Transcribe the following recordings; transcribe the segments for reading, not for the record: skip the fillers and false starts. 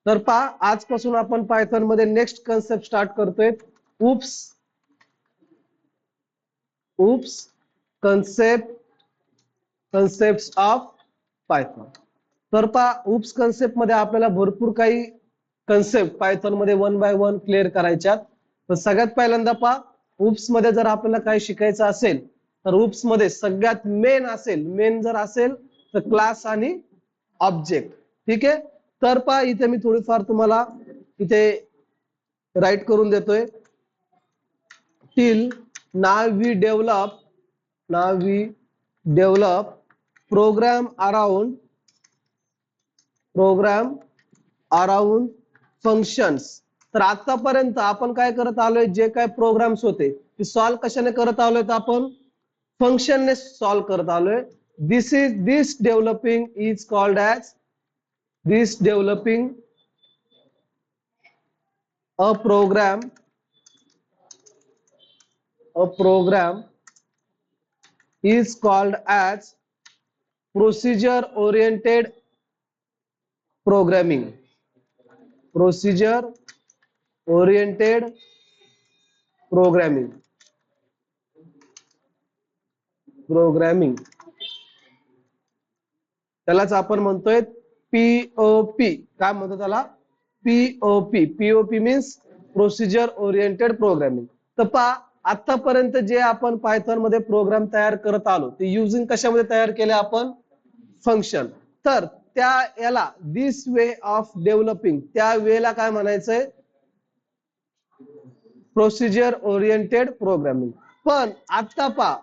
तर पहा आजपासून आपण पायथॉन मध्ये नेक्स्ट कन्सेप्ट स्टार्ट करतोय. Oops concepts of Python. तर पहा उप्स कन्सेप्ट मध्ये आपल्याला भरपूर काही कन्सेप्ट पायथॉन मध्ये वन बाय वन क्लिअर करायच्यात. तर सगळ्यात पहिल्यांदा पहा उप्स मध्ये जर आपल्याला काही शिकायचं असेल तर उप्स मध्ये सगळ्यात मेन जर असेल तर क्लास आणि ऑब्जेक्ट. ठीक आहे. तर पहा इथे मी थोडीफार तुम्हाला इथे राईट करून देतोय. Till now we develop program around functions. तर आतापर्यंत आपण काय करत आलोय, जे काय प्रोग्राम्स होते ते सॉल्व कशाने करत आलोय, तर आपण फंक्शनने सॉल्व करत आलोय. दिस developing a program is called as procedure oriented programming. त्यालाच आपण म्हणतोय पीओपी. काय म्हणतो त्याला? POP means procedure oriented programming. तर पहा आतापर्यंत जे आपण पायथॉन मध्ये प्रोग्राम तयार करत आलो ते युजिंग कशामध्ये तयार केले आपण? फंक्शन. तर त्या याला दिस वे ऑफ डेव्हलपिंग, त्या वेला काय म्हणायचंय? Procedure oriented programming. पण आता पहा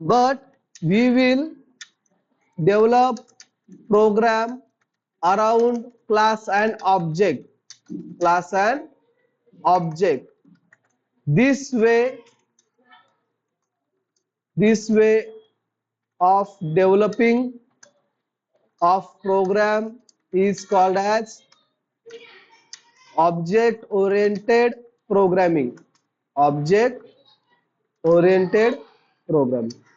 but we will develop program around class and object. This way of developing of program is called as object oriented programming.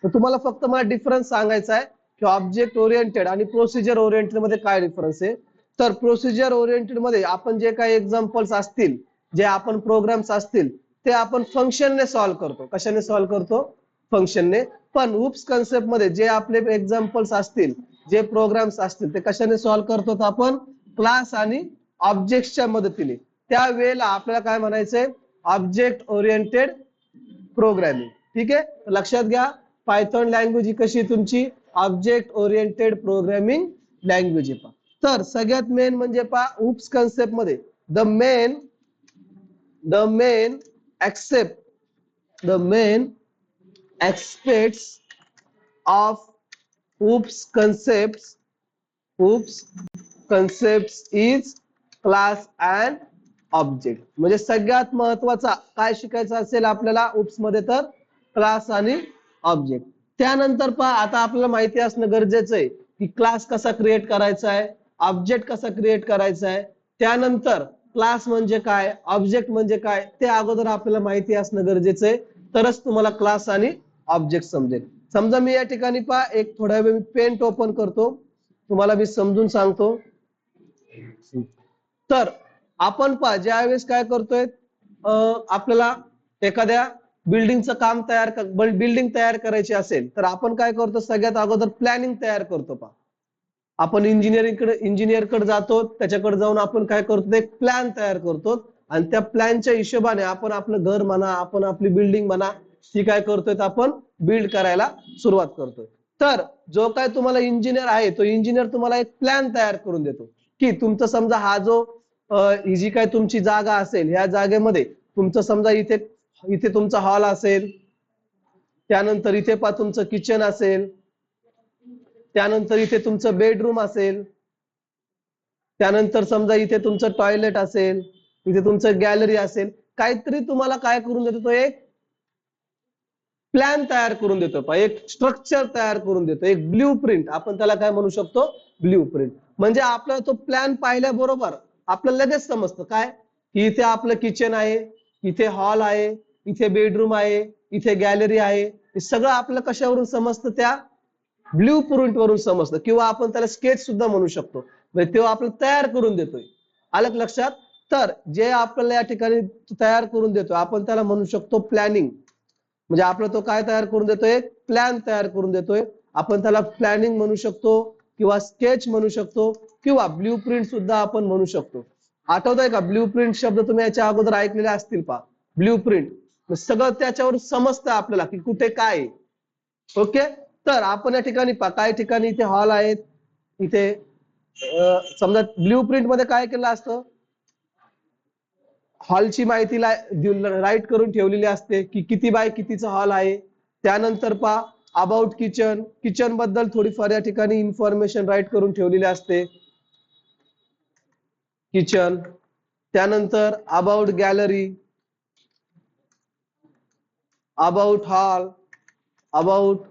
तर तुम्हाला फक्त मला डिफरन्स सांगायचा आहे की ऑब्जेक्ट ओरिएंटेड आणि प्रोसिजर ओरिएंटेड मध्ये काय डिफरन्स आहे. तर प्रोसिजर ओरिएंटेड मध्ये आपण जे काही एक्झाम्पल्स असतील, जे आपण प्रोग्राम्स असतील ते आपण फंक्शनने सॉल्व करतो. कशाने सॉल्व करतो? फंक्शनने. पण उप्स कन्सेप्ट मध्ये जे आपले एक्झाम्पल्स असतील, जे प्रोग्राम्स असतील ते कशाने सॉल्व करतो? आपण क्लास आणि ऑब्जेक्ट्सच्या मदतीने. त्या वेळेला आपल्याला काय म्हणायचंय? Object oriented programming. ठीक आहे. लक्षात घ्या, पायथॉन लँग्वेज ही कशी तुमची ऑब्जेक्ट ओरिएंटेड प्रोग्रामिंग लँग्वेज आहे. तर सगळ्यात मेन म्हणजे पहा उप्स कन्सेप्ट मध्ये the main aspects of oops concepts is class and object. म्हणजे सगळ्यात महत्वाचा काय शिकायचं असेल आपल्याला उप्स मध्ये तर क्लास आणि ऑब्जेक्ट. त्यानंतर पहा आता आपल्याला माहिती असणं गरजेचं आहे की क्लास कसा क्रिएट करायचा आहे, ऑब्जेक्ट कसा क्रिएट करायचा आहे. त्यानंतर क्लास म्हणजे काय, ऑब्जेक्ट म्हणजे काय ते अगोदर आपल्याला माहिती असणं गरजेचं आहे. तरच तुम्हाला क्लास आणि ऑब्जेक्ट समजेल. समजा मी या ठिकाणी पहा एक थोड्या वेळ पेंट ओपन करतो, तुम्हाला मी समजून सांगतो. तर आपण पहा ज्यावेळेस काय करतोय, आपल्याला एखाद्या बिल्डिंग तयार करायची असेल तर आपण काय करतो? सगळ्यात अगोदर प्लॅनिंग तयार करतो. पहा आपण इंजिनियर कडे जातो, त्याच्याकडे जाऊन आपण काय करतो? एक प्लॅन तयार करतो आणि त्या प्लॅनच्या हिशोबाने आपण आपलं घर म्हणा, आपण आपली बिल्डिंग म्हणा, ती काय करतोय? आपण बिल्ड करायला सुरुवात करतोय. तर जो काय तुम्हाला इंजिनियर आहे तो इंजिनियर तुम्हाला एक प्लॅन तयार करून देतो की तुमचं समजा हा जो ही जी काय तुमची जागा असेल, ह्या जागेमध्ये तुमचं समजा इथे तुमचा हॉल असेल, त्यानंतर इथे पहा तुमचं किचन असेल, त्यानंतर इथे तुमचं बेडरूम असेल, त्यानंतर समजा इथे तुमचं टॉयलेट असेल, इथे तुमचं गॅलरी असेल. काहीतरी तुम्हाला काय करून देतो? तो एक प्लॅन तयार करून देतो, एक स्ट्रक्चर तयार करून देतो, एक ब्ल्यू प्रिंट. आपण त्याला काय म्हणू शकतो? Blue print. म्हणजे आपल्याला तो प्लॅन पाहिल्याबरोबर आपल्याला लगेच समजतं काय की इथे आपलं किचन आहे, इथे हॉल आहे, इथे बेडरूम आहे, इथे गॅलरी आहे. हे सगळं आपल्याला कशावरून समजतं? त्या ब्ल्यू प्रिंट वरून समजतं. किंवा आपण त्याला स्केच सुद्धा म्हणू शकतो. म्हणजे तो आपल्याला तयार करून देतोय. आलं का लक्षात? तर जे आपल्याला या ठिकाणी तयार करून देतो आपण त्याला म्हणू शकतो प्लॅनिंग. म्हणजे आपला तो काय तयार करून देतोय? प्लॅन तयार करून देतोय. आपण त्याला प्लॅनिंग म्हणू शकतो किंवा स्केच म्हणू शकतो किंवा ब्ल्यू प्रिंट सुद्धा आपण म्हणू शकतो. आठवतंय का ब्ल्यू प्रिंट शब्द तुम्ही याच्या अगोदर ऐकलेले असतील पहा. ब्ल्यू प्रिंट सगळं त्याच्यावर समजतं आपल्याला की कुठे काय आहे. ओके, तर आपण या ठिकाणी पहा काही ठिकाणी इथे हॉल आहेत. इथे समजा ब्ल्यू प्रिंट मध्ये काय केलं असतं? हॉलची माहिती राईट करून ठेवलेली असते की किती बाय कितीचा हॉल आहे. त्यानंतर पहा अबाउट किचन, किचन बद्दल थोडीफार या ठिकाणी इन्फॉर्मेशन राईट करून ठेवलेली असते. किचन, त्यानंतर about gallery, about hall, about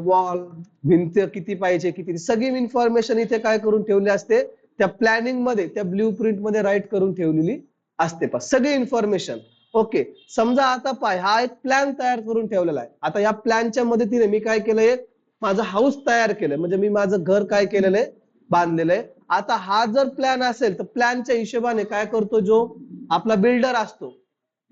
wall, भिंत किती पाहिजे किती, सगळी इन्फॉर्मेशन इथे काय करून ठेवली असते? त्या प्लॅनिंग मध्ये, त्या ब्ल्यू प्रिंट मध्ये राईट करून ठेवलेली असते पहा सगळी इन्फॉर्मेशन. ओके, समजा आता पाय हा एक प्लॅन तयार करून ठेवलेला आहे. आता या प्लॅनच्या मदतीने मी काय केलंय? माझं हाऊस तयार केलंय, म्हणजे मी माझं घर काय केलेलं आहे? बांधलेलं आहे. आता हा जर प्लॅन असेल तर प्लॅनच्या हिशोबाने काय करतो? जो आपला बिल्डर असतो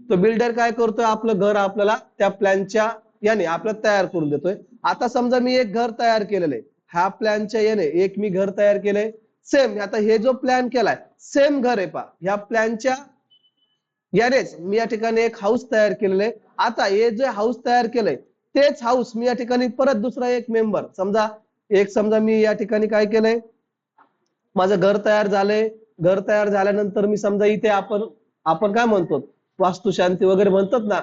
तो बिल्डर काय करतोय? आपलं घर आपल्याला त्या प्लॅनच्या याने आपल्याला तयार करून देतोय. आता समजा मी एक घर तयार केलेलं आहे, ह्या प्लॅनच्या याने एक मी घर तयार केलंय. सेम आता हे जो प्लॅन केलाय सेम घर आहे पहा, ह्या प्लॅनच्या यानेच मी या ठिकाणी एक हाऊस तयार केलेलं आहे. आता हे जे हाऊस तयार केलंय तेच हाऊस मी या ठिकाणी परत दुसरा एक मेंबर समजा मी या ठिकाणी काय केलंय? माझं घर तयार झालंय. घर तयार झाल्यानंतर मी समजा इथे आपण काय म्हणतो? वास्तुशांती वगैरे म्हणतात ना,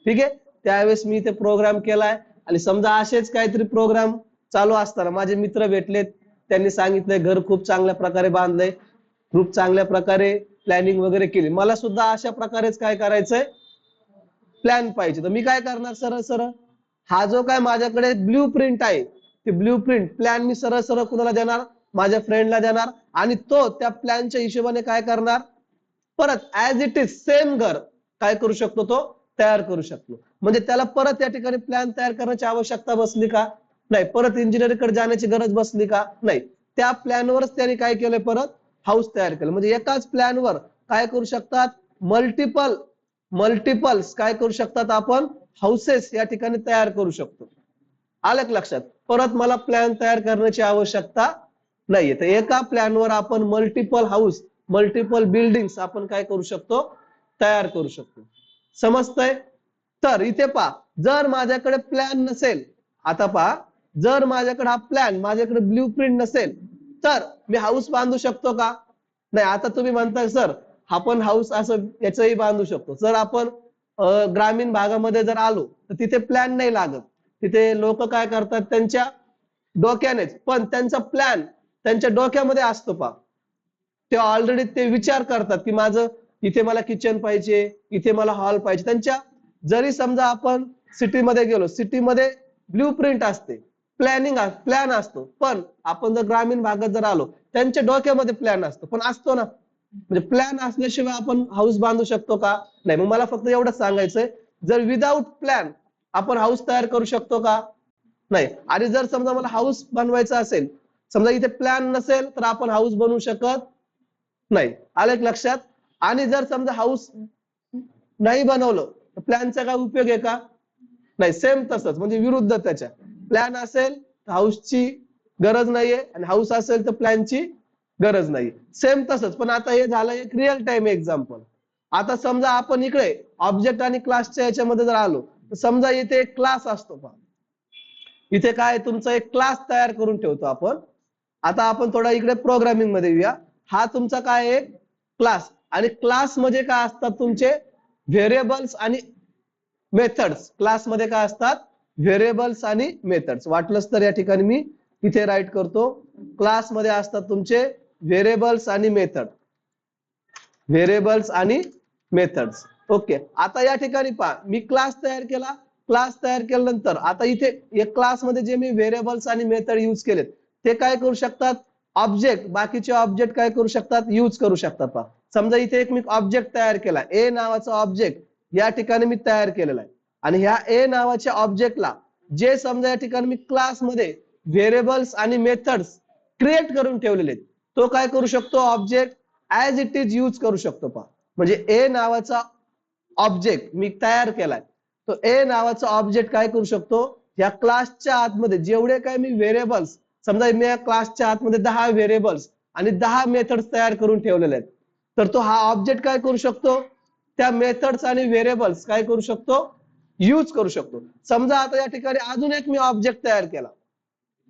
ठीक आहे. त्यावेळेस मी इथे प्रोग्राम केलाय आणि समजा असेच काहीतरी प्रोग्राम चालू असताना माझे मित्र भेटलेत. त्यांनी सांगितलंय घर खूप चांगल्या प्रकारे बांधलंय, खूप चांगल्या प्रकारे प्लॅनिंग वगैरे केली. मला सुद्धा अशा प्रकारेच काय करायचंय? प्लॅन पाहिजे. तर मी काय करणार? सरळ सरळ हा जो काय माझ्याकडे ब्ल्यू प्रिंट आहे ती ब्ल्यू प्रिंट प्लॅन मी सरळ सरळ कुणाला देणार? माझ्या फ्रेंडला देणार आणि तो त्या प्लॅनच्या हिशोबाने काय करणार? परत ऍज इट इज सेम घर काय करू शकतो? तो तयार करू शकतो. म्हणजे त्याला परत या ठिकाणी प्लॅन तयार करण्याची आवश्यकता बसली का? नाही. परत इंजिनिअरकडे जाण्याची गरज बसली का? नाही. त्या प्लॅनवरच त्यांनी काय केलं? परत हाऊस तयार केलं. म्हणजे एकाच प्लॅनवर काय करू शकतात? मल्टिपल्स काय करू शकतात? आपण हाऊसेस या ठिकाणी तयार करू शकतो. आलं का लक्षात? परत मला प्लॅन तयार करण्याची आवश्यकता नाहीये. तर एका प्लॅनवर आपण मल्टिपल हाऊस, मल्टिपल बिल्डिंग्स आपण काय करू शकतो? तयार करू शकतो. समजतंय? तर इथे पहा, जर माझ्याकडे प्लॅन नसेल, आता पहा, जर माझ्याकडे हा प्लॅन, माझ्याकडे ब्ल्यू प्रिंट नसेल तर मी हाऊस बांधू शकतो का? नाही. आता तुम्ही म्हणताय सर आपण हाऊस असं याचंही बांधू शकतो. जर आपण ग्रामीण भागामध्ये जर आलो तर तिथे प्लॅन नाही लागत. तिथे लोक काय करतात? त्यांच्या डोक्यानेच, पण त्यांचा प्लॅन त्यांच्या डोक्यामध्ये असतो पहा. ते ऑलरेडी ते विचार करतात की माझं इथे मला किचन पाहिजे, इथे मला हॉल पाहिजे. त्यांच्या जरी समजा आपण सिटीमध्ये गेलो, सिटीमध्ये ब्ल्यू प्रिंट असते, प्लॅन असतो. पण आपण जर ग्रामीण भागात जर आलो त्यांच्या डोक्यामध्ये प्लॅन असतो, पण असतो ना. म्हणजे प्लॅन असल्याशिवाय आपण हाऊस बांधू शकतो का? नाही. मग मला फक्त एवढंच सांगायचंय, जर विदाऊट प्लॅन आपण हाऊस तयार करू शकतो का? नाही. आणि जर समजा मला हाऊस बनवायचा असेल, समजा इथे प्लॅन नसेल तर आपण हाऊस बनवू शकत नाही. आलं का लक्षात? आणि जर समजा हाऊस नाही बनवलं तर प्लॅनचा काय उपयोग आहे का? नाही. सेम तसंच, म्हणजे विरुद्ध त्याच्या. प्लॅन असेल तर हाऊसची गरज नाहीये आणि हाऊस असेल तर प्लॅनची गरज नाही. सेम तसंच. पण आता हे झालं एक रिअल टाइम एक्झाम्पल. आता समजा आपण इकडे ऑब्जेक्ट आणि क्लासच्या याच्यामध्ये जर आलो तर समजा इथे एक क्लास असतो पहा. इथे काय तुमचा एक क्लास तयार करून ठेवतो आपण. आता आपण थोडा इकडे प्रोग्रामिंग मध्ये येऊया. हा तुमचा काय आहे? क्लास. आणि क्लास म्हणजे काय असतात? तुमचे व्हेरिएबल्स आणि मेथड्स. क्लास मध्ये काय असतात? व्हेरिएबल्स आणि मेथड्स. वाटलंच तर या ठिकाणी मी इथे राईट करतो. क्लास मध्ये असतात तुमचे व्हेरिएबल्स आणि मेथड. व्हेरिएबल्स आणि मेथड्स. ओके. आता या ठिकाणी पहा, मी क्लास तयार केला. क्लास तयार केल्यानंतर आता इथे एक क्लास मध्ये जे मी व्हेरिएबल्स आणि मेथड यूज केलेत ते काय करू शकतात? ऑब्जेक्ट, बाकीचे ऑब्जेक्ट काय करू शकतात? यूज करू शकतात पहा. समजा इथे एक मी ऑब्जेक्ट तयार केला, ए नावाचा ऑब्जेक्ट या ठिकाणी मी तयार केलेला आहे. आणि ह्या ए नावाच्या ऑब्जेक्टला जे समजा या ठिकाणी मी क्लासमध्ये व्हेरिएबल्स आणि मेथड्स क्रिएट करून ठेवलेले आहेत, तो काय करू शकतो, object as it is use करू शकतो पहा. म्हणजे ए नावाचा ऑब्जेक्ट मी तयार केलाय, तो ए नावाचा ऑब्जेक्ट काय करू शकतो, या क्लासच्या आतमध्ये जेवढे काय मी व्हेरिएबल्स, समजा मी या क्लासच्या आतमध्ये 10 व्हेरिएबल्स आणि 10 मेथड्स तयार करून ठेवलेले आहेत, तर तो हा ऑब्जेक्ट काय करू शकतो, त्या मेथड्स आणि व्हेरिएबल्स काय करू शकतो, यूज करू शकतो. समजा आता या ठिकाणी अजून एक मी ऑब्जेक्ट तयार केला,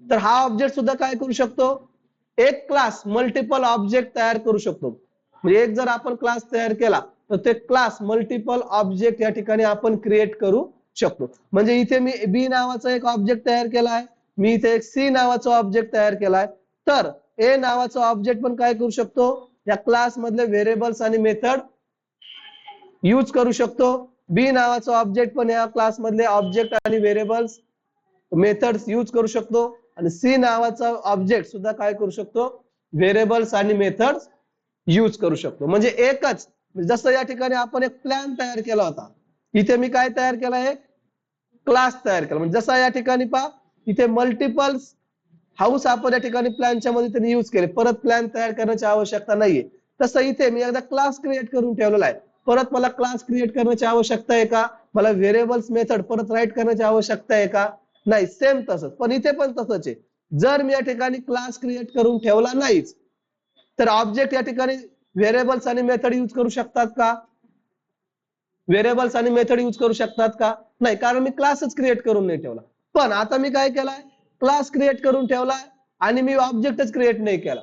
तर हा ऑब्जेक्ट सुद्धा काय करू शकतो, एक क्लास मल्टिपल ऑब्जेक्ट तयार करू शकतो. म्हणजे एक जर आपण क्लास तयार केला तर ते क्लास मल्टिपल ऑब्जेक्ट या ठिकाणी आपण क्रिएट करू शकतो. म्हणजे इथे मी बी नावाचा एक ऑब्जेक्ट तयार केलाय, मी इथे एक सी नावाचा ऑब्जेक्ट तयार केलाय, तर ए नावाचा ऑब्जेक्ट पण काय करू शकतो, या क्लास मधले व्हेरिएबल्स आणि मेथड यूज करू शकतो. बी नावाचा ऑब्जेक्ट पण या क्लास मधले ऑब्जेक्ट आणि व्हेरिएबल्स मेथड्स यूज करू शकतो. आणि सी नावाचा ऑब्जेक्ट सुद्धा काय करू शकतो, व्हेरिएबल्स आणि मेथड्स यूज करू शकतो. म्हणजे एकच, जसं या ठिकाणी आपण एक प्लॅन तयार केला होता, इथे मी काय तयार केला, एक क्लास तयार केला. म्हणजे जसा या ठिकाणी पहा, इथे मल्टिपल हाऊस आपण या ठिकाणी प्लॅनच्या मध्ये त्यांनी यूज केले, परत प्लॅन तयार करण्याची आवश्यकता नाहीये. तसं इथे मी एकदा क्लास क्रिएट करून ठेवलेला आहे, परत मला क्लास क्रिएट करण्याची आवश्यकता आहे का, मला व्हेरिएबल्स मेथड परत राईट करण्याची आवश्यकता आहे का, नाही. सेम तसंच, पण इथे पण तसंच आहे. जर मी या ठिकाणी क्लास क्रिएट करून ठेवला नाहीच, तर ऑब्जेक्ट या ठिकाणी व्हेरिएबल्स आणि मेथड यूज करू शकतात का, व्हेरिएबल्स आणि मेथड यूज करू शकतात का, नाही, कारण मी क्लासच क्रिएट करून नाही ठेवला. पण आता मी काय केलाय, क्लास क्रिएट करून ठेवलाय आणि मी ऑब्जेक्टच क्रिएट नाही केला.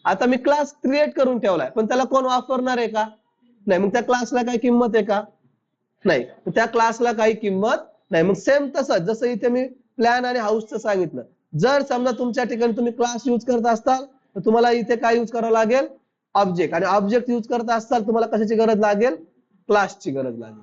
आता मी क्लास क्रिएट करून ठेवलाय, पण त्याला कोण वापरणार आहे का, नाही. मग त्या क्लासला काही किंमत आहे का, नाही. त्या क्लासला काही किंमत नाही. मग सेम तसंच, जसं इथे मी प्लॅन आणि हाऊसचं सांगितलं, जर समजा तुमच्या ठिकाणी तुम्ही क्लास यूज करत असाल तर तुम्हाला इथे काय यूज करावं लागेल, ऑब्जेक्ट. आणि ऑब्जेक्ट यूज करत असाल तुम्हाला कशाची गरज लागेल, क्लासची गरज लागेल.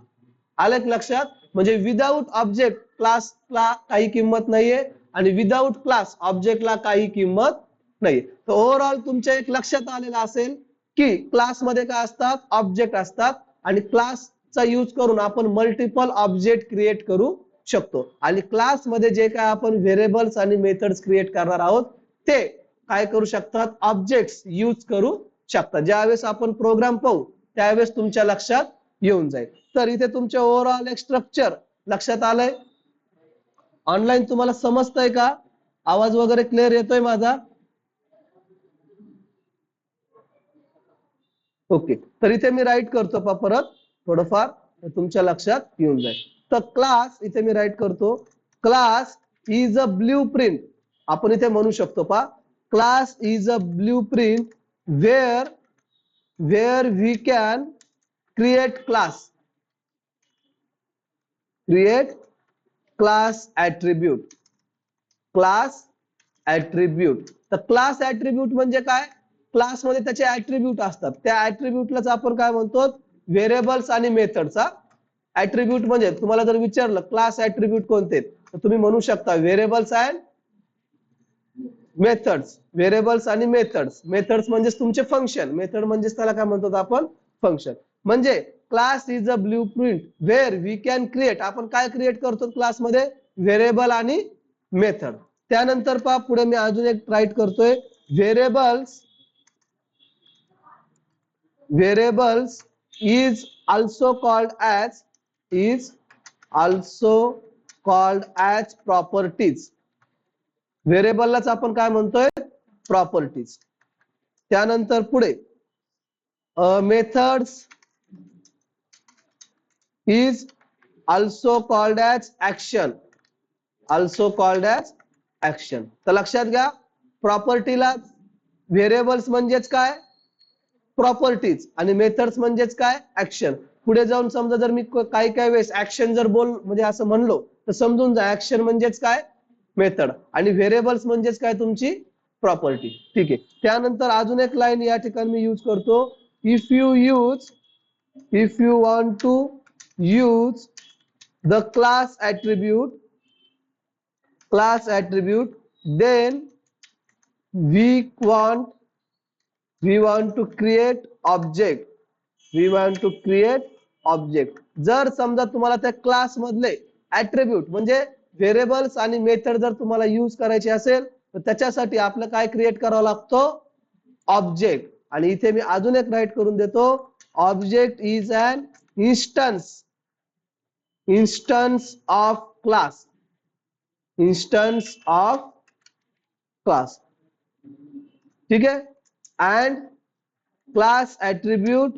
आलं का लक्षात. म्हणजे विदाऊट ऑब्जेक्ट क्लासला काही किंमत नाहीये आणि विदाऊट क्लास ऑब्जेक्टला काही किंमत नाही. तर ओव्हरऑल तुमच्या एक लक्षात आलेलं असेल की क्लासमध्ये काय असतात, ऑब्जेक्ट असतात, आणि क्लासचा यूज करून आपण मल्टिपल ऑब्जेक्ट क्रिएट करू शकतो. आणि क्लासमध्ये जे काय आपण व्हेरिएबल्स आणि मेथड्स क्रिएट करणार आहोत ते काय करू शकतात, ऑब्जेक्ट्स यूज करू शकतात. ज्यावेळेस आपण प्रोग्राम पाहू त्यावेळेस तुमच्या लक्षात येऊन जाईल. तर इथे तुमचे ओव्हरऑल एक स्ट्रक्चर लक्षात आलंय. ऑनलाईन तुम्हाला समजतंय का, आवाज वगैरे क्लिअर येतोय माझा, ओके. तर इथे मी राईट करतो पा परत थोडंफार तुमच्या लक्षात येऊन जाईल. तर क्लास इथे मी राईट करतो, class is a blueprint. आपण इथे म्हणू शकतो पा, class is a blueprint where we can create class attribute. Class attribute. तर क्लास ऍट्रिब्यूट म्हणजे काय, क्लासमध्ये त्याचे ऍट्रिब्यूट असतात, त्या ऍट्रिब्यूटलाच आपण काय म्हणतो, व्हेरिएबल्स आणि मेथडचा ऍट्रिब्यूट. म्हणजे तुम्हाला जर विचारलं क्लास ऍट्रिब्यूट कोणते, तर तुम्ही म्हणू शकता व्हेरिएबल्स अँड मेथड्स. व्हेरिएबल्स आणि मेथड्स, मेथड्स म्हणजे तुमचे फंक्शन, मेथड म्हणजे त्याला काय म्हणतो आपण, फंक्शन. म्हणजे class is a blueprint where we can create. आपण काय क्रिएट करतो क्लासमध्ये, व्हेरिएबल आणि मेथड. त्यानंतर पहा पुढे मी अजून एक राईट करतोय, variables is also called as properties. व्हेरिएबललाच आपण काय म्हणतोय, प्रॉपर्टीज. त्यानंतर पुढे methods is also called as action. तर लक्षात घ्या, प्रॉपर्टीला व्हेरिएबल्स म्हणजेच काय, प्रॉपर्टीज, आणि मेथड्स म्हणजेच काय, ऍक्शन. पुढे जाऊन समजा जर मी काही वेळेस ऍक्शन जर म्हणजे असं म्हणलो तर समजून जा, ऍक्शन म्हणजेच काय, मेथड, आणि व्हेरिएबल्स म्हणजेच काय, तुमची प्रॉपर्टी. ठीक आहे. त्यानंतर अजून एक लाईन या ठिकाणी मी यूज करतो, if you want to use the class attribute then we want to create object. जर समजा तुम्हाला त्या क्लास मधले ऍट्रिब्यूट म्हणजे व्हेरिएबल्स आणि मेथड जर तुम्हाला यूज करायचे असेल तर त्याच्यासाठी आपलं काय क्रिएट करावं लागतं, ऑब्जेक्ट. आणि इथे मी अजून एक राईट करून देतो, object is an instance of class, instance of class. ठीक है. And class attributes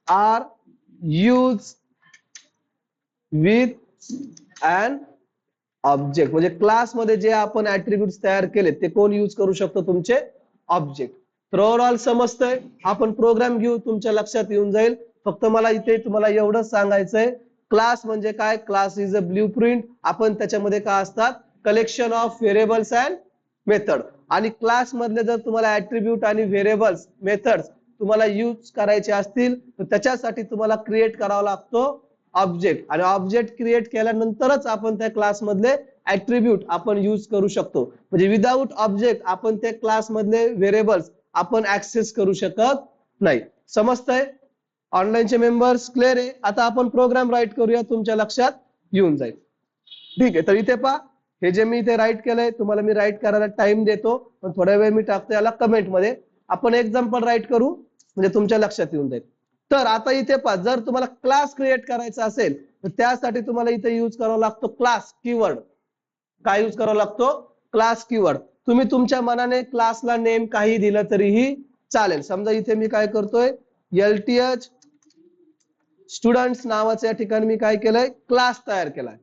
are used with an object. म्हणजे क्लासमध्ये जे आपण ऍट्रिब्यूट्स तयार केले ते कोण यूज करू शकतो, तुमचे ऑब्जेक्ट. तर ओव्हरऑल समजतंय. आपण प्रोग्राम घेऊ, तुमच्या लक्षात येऊन जाईल. फक्त मला इथे तुम्हाला एवढंच सांगायचंय, क्लास म्हणजे काय, क्लास इज अ ब्ल्यूप्रिंट. आपण त्याच्यामध्ये काय असतात, collection of variables and method. आणि क्लास मधले जर तुम्हाला ऍट्रिब्यूट आणि व्हेरिएबल्स मेथड्स तुम्हाला यूज करायचे असतील तर त्याच्यासाठी तुम्हाला क्रिएट करावा लागतो ऑब्जेक्ट. आणि ऑब्जेक्ट क्रिएट केल्यानंतरच आपण त्या क्लास मधले ऍट्रिब्यूट आपण यूज करू शकतो. म्हणजे विदाउट ऑब्जेक्ट आपण त्या क्लास मधले व्हेरिएबल्स आपण ऍक्सेस करू शकत नाही. समजतंय. ऑनलाईनचे मेंबर्स क्लिअर आहे. आता आपण प्रोग्राम राईट करूया, तुमच्या लक्षात येऊन जाईल. ठीक आहे. तर इथे पहा, हे जे मी इथे राईट केलंय, तुम्हाला मी राईट करायला टाइम देतो, पण थोड्या वेळ मी टाकतो याला कमेंट मध्ये. आपण एक्झाम्पल राईट करू म्हणजे तुमच्या लक्षात येऊन जाईल. तर आता इथे पहा, जर तुम्हाला क्लास क्रिएट करायचा असेल तर त्यासाठी तुम्हाला इथे यूज करावा लागतो क्लास कीवर्ड. काय यूज करावा लागतो, क्लास कीवर्ड. तुम्ही तुमच्या मनाने क्लासला नेम काही दिलं तरीही चालेल. समजा इथे मी काय करतोय, LTH स्टुडंट्स नावाच्या या ठिकाणी मी काय केलंय, क्लास तयार केलाय.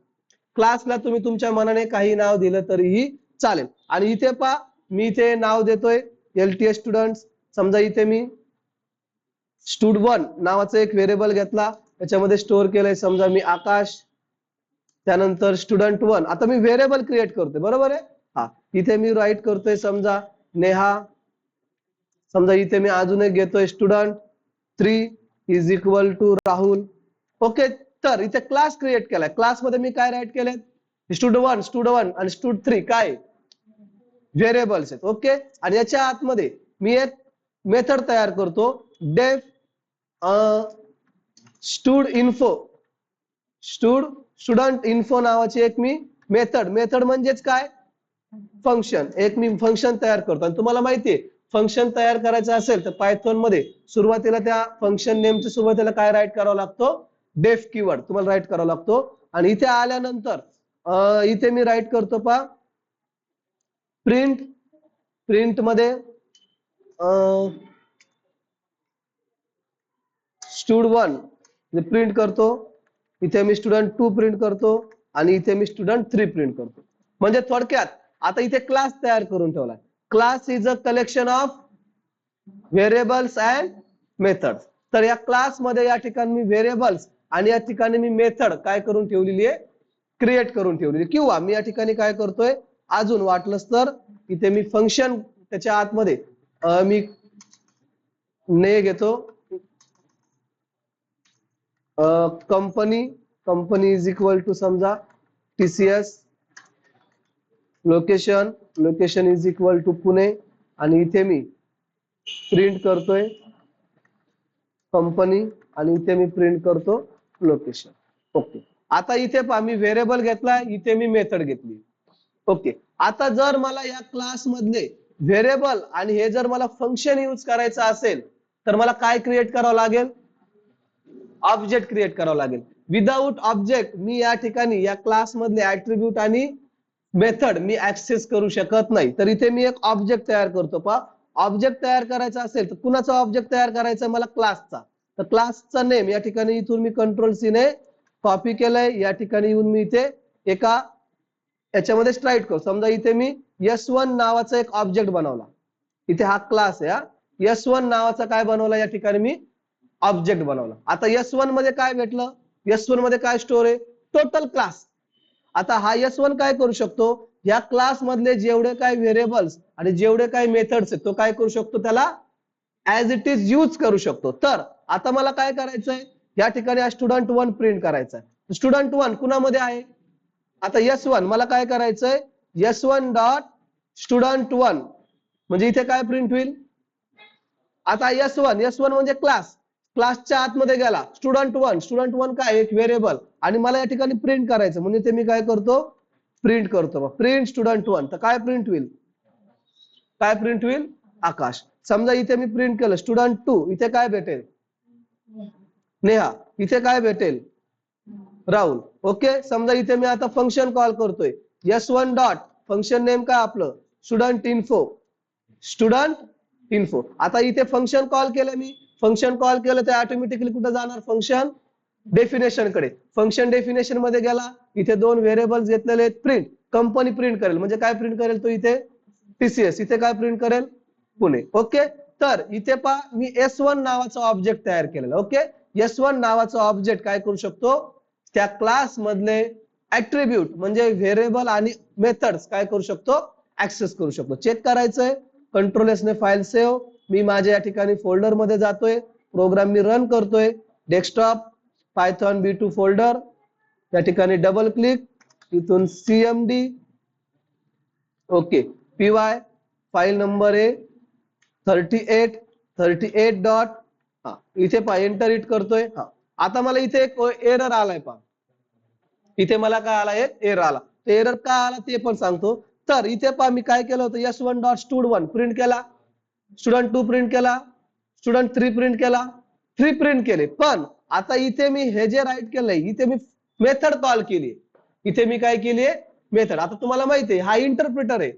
क्लासला तुम्ही तुमच्या मनाने काही नाव दिलं तरीही चालेल. आणि इथे पहा, मी इथे नाव देतोय LTH स्टुडंट्स. समजा इथे मी stud1 नावाचं एक व्हेरिएबल घेतला, त्याच्यामध्ये स्टोअर केलंय समजा मी आकाश, त्यानंतर student1. आता मी व्हेरिएबल क्रिएट करतोय, बरोबर आहे. हा, इथे मी राईट करतोय समजा नेहा. समजा इथे मी अजून एक घेतोय student3 is equal to Rahul. Okay. तर इथे क्लास क्रिएट केलाय. क्लास मध्ये मी काय राईट केलंय, stud1 आणि stud3 काय व्हेरिएबल्स आहेत. ओके. आणि याच्या आतमध्ये मी एक मेथड तयार करतो, डेफ स्टुडंट इन्फो नावाची एक मी मेथड म्हणजेच काय, फंक्शन. एक मी फंक्शन तयार करतो. आणि तुम्हाला माहितीये, फंक्शन तयार करायचं असेल तर पायथॉन मध्ये सुरुवातीला त्या फंक्शन नेमच्या सुरुवातीला काय राईट करावं लागतो, डेफ कीवर्ड तुम्हाला राईट करावा लागतो. आणि इथे आल्यानंतर इथे मी राईट करतो पहा, प्रिंट मध्ये stud1 प्रिंट करतो. इथे मी student2 प्रिंट करतो आणि इथे मी student3 प्रिंट करतो. म्हणजे थोडक्यात आता इथे क्लास तयार करून ठेवलाय. Class is a collection of variables and methods. तर या क्लास मध्ये या ठिकाणी मी व्हेरिएबल्स आणि या ठिकाणी मी मेथड काय करून ठेवलेली आहे, क्रिएट करून ठेवलेली. किंवा मी या ठिकाणी काय करतोय, अजून वाटलंच तर इथे मी फंक्शन त्याच्या आतमध्ये मी ने घेतो, कंपनी इज इक्वल टू समजा TCS, location is equal to Pune. आणि इथे मी प्रिंट करतोय कंपनी आणि इथे मी प्रिंट करतो लोकेशन. ओके. आता इथे पहा, मी व्हेरिएबल घेतला, इथे मी मेथड घेतली. ओके. आता जर मला या क्लास मधले व्हेरिएबल आणि हे जर मला फंक्शन यूज करायचं असेल तर मला काय क्रिएट करावं लागेल, ऑब्जेक्ट क्रिएट करावं लागेल. विदाउट ऑब्जेक्ट मी या ठिकाणी या क्लास मधले ऍट्रिब्यूट आणि मेथड मी ऍक्सेस करू शकत नाही. तर इथे मी एक ऑब्जेक्ट तयार करतो. पहा, ऑब्जेक्ट तयार करायचा असेल तर कुणाचा ऑब्जेक्ट तयार करायचा, मला क्लासचा. तर क्लासचा नेम या ठिकाणी इथून मी Ctrl+C ने कॉपी केलंय. या ठिकाणी येऊन मी इथे एका याच्यामध्ये स्ट्राईट करतो. समजा इथे मी S1 नावाचा एक ऑब्जेक्ट बनवला. इथे हा क्लास आहे, S1 नावाचा काय बनवला, या ठिकाणी मी ऑब्जेक्ट बनवला. आता S1 मध्ये काय भेटलं, S1 मध्ये काय स्टोर आहे, टोटल क्लास. आता हा S1 काय करू शकतो, या क्लास मधले जेवढे काय व्हेरिएबल्स आणि जेवढे काय मेथड्स आहेत तो काय करू शकतो, त्याला ऍज इट इज यूज करू शकतो. तर आता मला काय करायचंय, या ठिकाणी student1 प्रिंट करायचा आहे. student1 कुणामध्ये आहे, आता S1 मला काय करायचंय, S1 डॉट student1 म्हणजे इथे काय प्रिंट होईल. आता S1 म्हणजे क्लासच्या आतमध्ये गेला, student1 काय एक व्हेरिएबल आणि मला या ठिकाणी प्रिंट करायचं. म्हणजे ते मी काय करतो, प्रिंट करतो मग प्रिंट स्टुडंट 1 तर काय प्रिंट होईल आकाश. समजा इथे मी प्रिंट केलं स्टुडंट 2 इथे काय भेटेल नेहा, इथे काय भेटेल राहुल. ओके समजा इथे मी आता फंक्शन कॉल करतोय S1 डॉट फंक्शन नेम काय आपलं स्टुडंट इन्फो. आता इथे फंक्शन कॉल केलं मी फंक्शन कॉल केलं तर ऑटोमॅटिकली कुठे जाणार फंक्शन डेफिनेशन कडे. फंक्शन डेफिनेशन मध्ये गेला इथे दोन व्हेरिएबल्स घेतलेले आहेत प्रिंट कंपनी प्रिंट करेल म्हणजे काय प्रिंट करेल तो इथे TCS इथे काय प्रिंट करेल पुणे. ओके तर इथे पहा मी S1 नावाचा ऑब्जेक्ट तयार केलेला. ओके S1 नावाचा ऑब्जेक्ट काय करू शकतो त्या क्लास मधले ऍट्रिब्यूट म्हणजे व्हेरिएबल आणि मेथड्स काय करू शकतो ऍक्सेस करू शकतो. चेक करायचंय कंट्रोल एस ने फाईल सेव्ह. मी माझ्या या ठिकाणी फोल्डर मध्ये जातोय प्रोग्राम मी रन करतोय डेस्कटॉप पायथॉन B2 फोल्डर या ठिकाणी डबल क्लिक इथून CMD okay PY file number आहे 38 डॉट इथे पहा एंटर इट करतोय. आता मला इथे एक एरर आलाय पहा इथे मला काय आला एक एरर आला. ते एरर का आला ते पण सांगतो. तर इथे पहा मी काय केलं होतं S1 डॉट स्टुड1 प्रिंट केला स्टुडंट 2 प्रिंट केला स्टुडंट 3 प्रिंट केला 3 प्रिंट केले. पण आता इथे मी हे जे राईट केलंय इथे मी मेथड कॉल केली इथे मी काय केली मेथड. आता तुम्हाला माहिती आहे हा इंटरप्रिटर आहे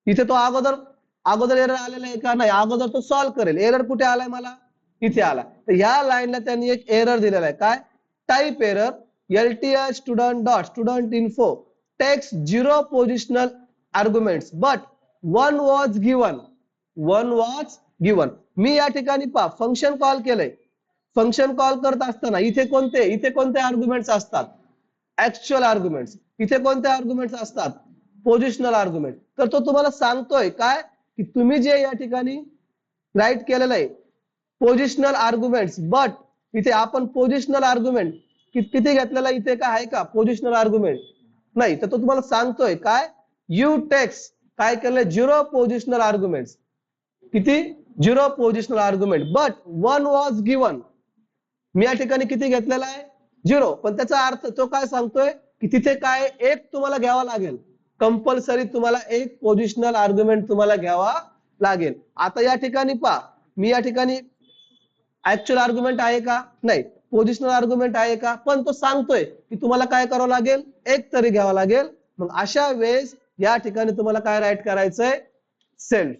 इथे तो अगोदर एरर आलेला आहे का नाही अगोदर तो सॉल्व्ह करेल. एरर कुठे आलाय मला इथे आला. तर ह्या लाईनला त्यांनी एक एरर दिलेला आहे काय type error LTI student dot student info takes 0 positional arguments but one was given. मी या ठिकाणी पहा फंक्शन कॉल केलंय फंक्शन कॉल करत असताना इथे कोणते आर्ग्युमेंट्स असतात ऍक्च्युअल आर्ग्युमेंट्स. इथे कोणते आर्ग्युमेंट्स असतात पोझिशनल आर्ग्युमेंट. तर तो तुम्हाला सांगतोय काय की तुम्ही जे या ठिकाणी राईट केलेलं आहे पोझिशनल आर्ग्युमेंट्स बट इथे आपण पोझिशनल आर्ग्युमेंट किती घेतलेला इथे काय आहे का पोझिशनल आर्ग्युमेंट नाही. तर तो तुम्हाला सांगतोय काय यू टेक्स काय केलंय 0 पोझिशनल आर्ग्युमेंट्स किती 0 positional argument but one was given. मी या ठिकाणी किती घेतलेला आहे 0 पण त्याचा अर्थ तो काय सांगतोय की तिथे काय एक तुम्हाला घ्यावा लागेल कंपल्सरी तुम्हाला एक पोझिशनल आर्ग्युमेंट तुम्हाला घ्यावा लागेल. आता या ठिकाणी पहा मी या ठिकाणी ऍक्च्युअल आर्ग्युमेंट आहे का नाही पोझिशनल आर्ग्युमेंट आहे का पण तो सांगतोय की तुम्हाला काय करावं लागेल एक तरी घ्यावा लागेल. मग अशा वेळेस या ठिकाणी तुम्हाला काय राईट करायचंय सेल्फ.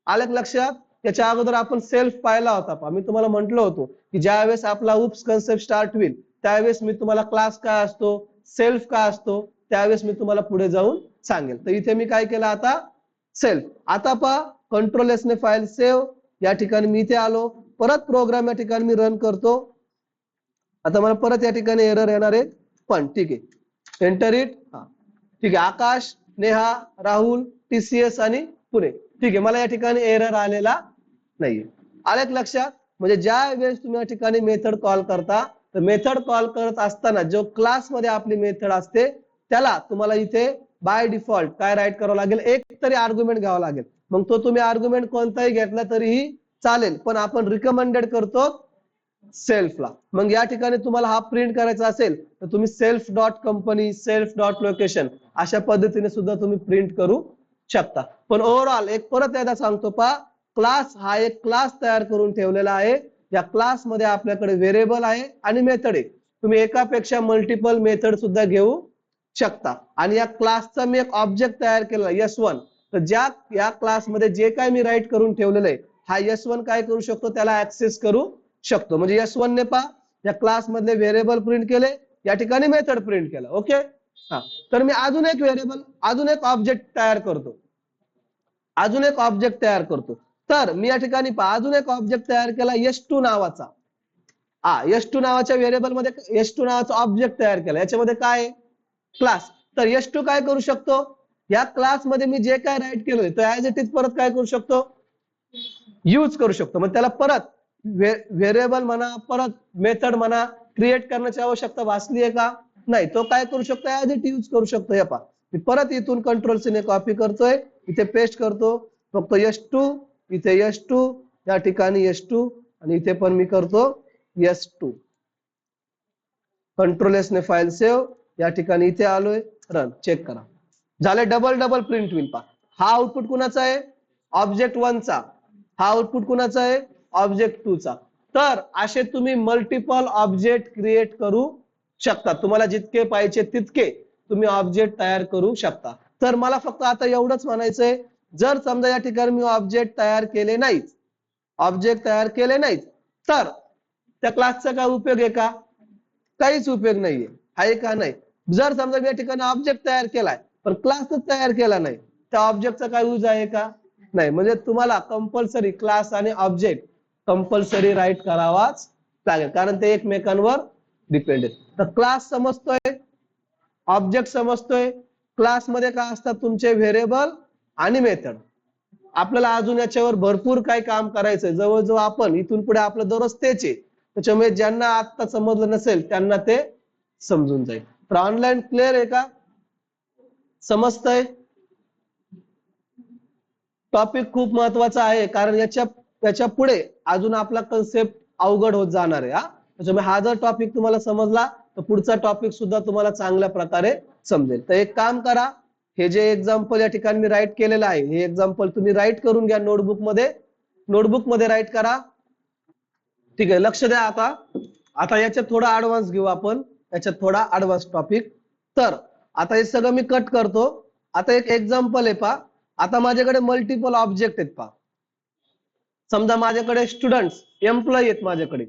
आलं लक्षात. याच्या अगोदर आपण सेल्फ पाहिला होता मी तुम्हाला म्हटलं होतो की ज्या वेळेस आपला उप्स कन्सेप्ट स्टार्ट होईल त्यावेळेस मी तुम्हाला क्लास काय असतो सेल्फ काय असतो त्यावेळेस मी तुम्हाला पुढे जाऊन सांगेल. तर इथे मी काय केलं आता सेल्फ. आता पहा कंट्रोल एस ने फाईल सेव्ह या ठिकाणी मी इथे आलो परत प्रोग्राम या ठिकाणी मी रन करतो. आता मला परत या ठिकाणी एरर येणार आहे पण ठीक आहे एंटर इट. ठीक आहे आकाश नेहा राहुल TCS आणि पुणे. ठीक आहे मला या ठिकाणी एरर आलेला नाहीये. आलं लक्षात. म्हणजे ज्या वेळेस तुम्ही या ठिकाणी मेथड कॉल करता तर मेथड कॉल करत असताना जो क्लास मध्ये आपली मेथड असते त्याला तुम्हाला इथे बाय डिफॉल्ट काय राईट करावं लागेल एक तरी आर्ग्युमेंट घ्यावा लागेल. मग तो तुम्ही आर्ग्युमेंट कोणताही घेतला तरीही चालेल पण आपण रिकमेंडेड करतो सेल्फला. मग या ठिकाणी तुम्हाला हा प्रिंट करायचा असेल तर तुम्ही self dot company self dot location अशा पद्धतीने सुद्धा तुम्ही प्रिंट करू शकता. पण ओव्हरऑल एक परत एकदा सांगतो पहा क्लास हा एक क्लास तयार करून ठेवलेला आहे. या क्लास मध्ये आपल्याकडे व्हेरिएबल आहे आणि मेथड आहे. तुम्ही एकापेक्षा मल्टिपल मेथड सुद्धा घेऊ शकता. आणि या क्लासचा मी एक ऑब्जेक्ट तयार केला S1 तर ज्या या क्लास मध्ये जे काय मी राईट करून ठेवलेलं आहे हा S1 काय करू शकतो त्याला ऍक्सेस करू शकतो. म्हणजे S1 ने पहा या क्लास मधले व्हेरिएबल प्रिंट केले या ठिकाणी मेथड प्रिंट केलं. ओके तर मी अजून एक व्हेरिएबल अजून एक ऑब्जेक्ट तयार करतो. तर मी या ठिकाणी पहा अजून एक ऑब्जेक्ट तयार केला S2 नावाचा. S2 नावाच्या व्हेरिएबल मध्ये S2 नावाचा ऑब्जेक्ट तयार केला. याच्यामध्ये काय क्लास. तर S2 काय करू शकतो या क्लास मध्ये मी जे काय राईट केलंय तर ऍज इट इज परत काय करू शकतो यूज करू शकतो. मग त्याला परत व्हेरिएबल म्हणा परत मेथड म्हणा क्रिएट करण्याची आवश्यकता भासली आहे का नाही. तो काय करू शकतो ऍज इट यूज करू शकतो. हे पहा मी परत इथून कंट्रोल C ने कॉपी करतोय इथे पेस्ट करतो फक्त S2 इथे S2 या ठिकाणी S2 आणि इथे पण मी करतो S2 कंट्रोल S ने फाईल सेव्ह या ठिकाणी इथे आलोय रन चेक करा. झाले. डबल डबल प्रिंट होईल पहा. हा आउटपुट कुणाचा आहे? ऑब्जेक्ट 1 चा. हा आउटपुट कुणाचा आहे? ऑब्जेक्ट 2 चा. तर असे तुम्ही मल्टिपल ऑब्जेक्ट क्रिएट करू शकता. तुम्हाला जितके पाहिजे तितके तुम्ही ऑब्जेक्ट तयार करू शकता. तर मला फक्त आता एवढंच म्हणायचंय, जर समजा या ठिकाणी मी ऑब्जेक्ट तयार केले नाहीत, तर त्या क्लासचा काय उपयोग आहे का? काहीच उपयोग नाहीये. आहे का नाही? जर समजा मी या ठिकाणी ऑब्जेक्ट तयार केलाय पण क्लासच तयार केला नाही, त्या ऑब्जेक्टचा काय यूज आहे का? नाही. म्हणजे तुम्हाला कंपल्सरी क्लास आणि ऑब्जेक्ट कंपल्सरी राईट करावाच लागेल, कारण ते एकमेकांवर डिपेंड आहेत. तर क्लास समजतोय, ऑब्जेक्ट समजतोय. क्लासमध्ये काय असतात? तुमचे व्हेरिएबल आणि मेथड. आपल्याला अजून याच्यावर भरपूर काही काम करायचंय. जवळजवळ आपण इथून पुढे आपलं दररोज तेच आहे. त्याच्यामुळे ज्यांना आता समजलं नसेल त्यांना ते समजून जाईल. तर ऑनलाईन क्लिअर आहे का? समजतंय? टॉपिक खूप महत्वाचा आहे, कारण याच्या पुढे अजून आपला कन्सेप्ट अवघड होत जाणार आहे. त्याच्यामुळे हा जर टॉपिक तुम्हाला समजला तर पुढचा टॉपिक सुद्धा तुम्हाला चांगल्या प्रकारे समजेल. तर एक काम करा, हे जे एक्झाम्पल या ठिकाणी मी राईट केलेलं आहे, हे एक्झाम्पल तुम्ही राईट करून घ्या नोटबुक मध्ये राईट करा. ठीक आहे. लक्ष द्या. आता याच्यात थोडा ऍडव्हान्स घेऊ आपण, याच्यात थोडा ऍडव्हान्स टॉपिक. तर आता हे सगळं मी कट करतो. आता एक एक्झाम्पल आहे पहा. आता माझ्याकडे मल्टिपल ऑब्जेक्ट आहेत पहा. समजा माझ्याकडे स्टुडंट्स एम्प्लॉई आहेत. माझ्याकडे